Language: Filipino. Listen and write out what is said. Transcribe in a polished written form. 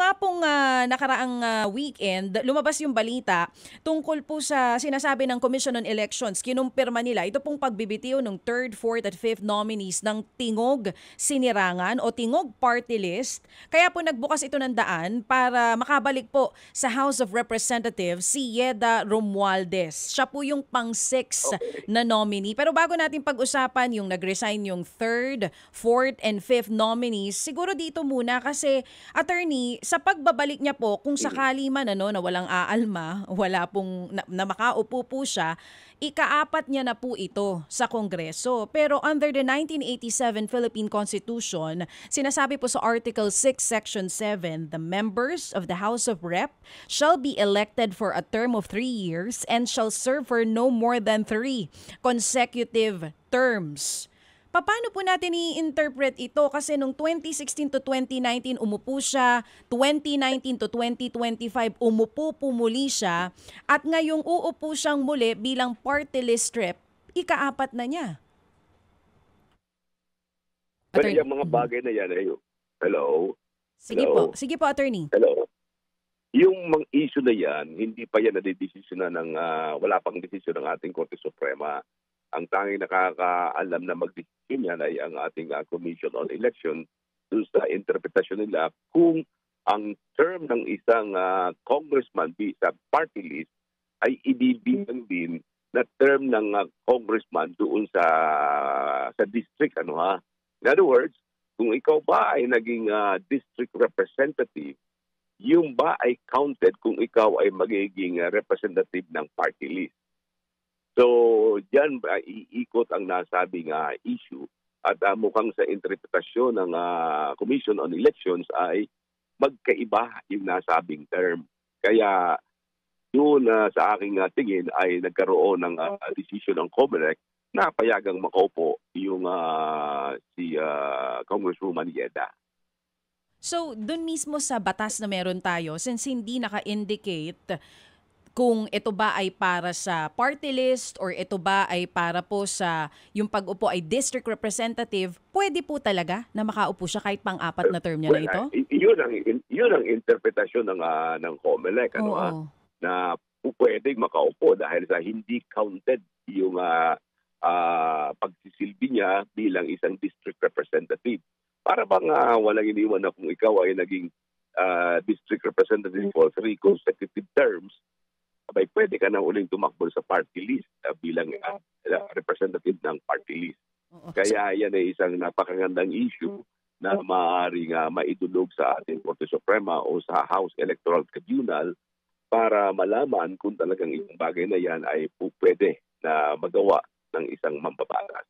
nga pong nakaraang weekend, lumabas yung balita tungkol po sa sinasabi ng Commission on Elections. Kinumpirma nila ito pong pagbibitiw ng 3rd, 4th at 5th nominees ng Tingog Sinirangan o Tingog Party List. Kaya po nagbukas ito ng daan para makabalik po sa House of Representatives si Yeda Romualdez. Siya po yung pang-6 na nominee. Pero bago natin pag-usapan yung nag-resign yung 3rd, 4th and 5th nominees, siguro dito muna kasi attorney, sa pagbabalik niya po, kung sakali man na walang aalma, wala pong na makaupo po siya, ika-4 niya na po ito sa Kongreso. Pero under the 1987 Philippine Constitution, sinasabi po sa Article 6, Section 7, the members of the House of Rep shall be elected for a term of 3 years and shall serve for no more than 3 consecutive terms. Paano po natin i-interpret ito? Kasi nung 2016 to 2019 umupo siya, 2019 to 2025 umupo muli siya, at ngayong uupo siyang muli bilang party list rep, ika-4 na niya. Pero yung mga bagay na yan, hello? Sige po, attorney. Hello? Yung mga issue na yan, hindi pa yan nadidesisyonan ng, wala pang desisyon ng ating Korte Suprema. Ang tanging nakakaalam na mag-decision yan ay ang ating Commission on Election doon sa interpretasyon nila kung ang term ng isang congressman sa party list ay ibibilang din na term ng congressman doon sa district. In other words, kung ikaw ba ay naging district representative, yung ba ay counted kung ikaw ay magiging representative ng party list. So, diyan iikot ang nasabing issue at mukhang sa interpretasyon ng Commission on Elections ay magkaiba yung nasabing term. Kaya doon sa aking tingin ay nagkaroon ng decision ng COMELEC na payagang makaupo yung si Congresswoman Yeda. So, doon mismo sa batas na meron tayo, since hindi naka-indicate kung ito ba ay para sa party list or ito ba ay para po sa yung pag-upo ay district representative, pwede po talaga na makaupo siya kahit pang-4 na term niya na ito? Yun ang interpretasyon ng COMELEC na pwedeng makaupo dahil sa hindi counted yung pagsisilbi niya bilang isang district representative. Para bang walang iniwan na kung ikaw ay naging district representative for 3 consecutive terms, abay pwede ka na uling tumakbo sa party list bilang representative ng party list. Kaya yan ay isang napakagandang issue na maaaring maidulog sa ating Korte Suprema o sa House Electoral Tribunal para malaman kung talagang itong bagay na yan ay pwede na magawa ng isang mambabatas.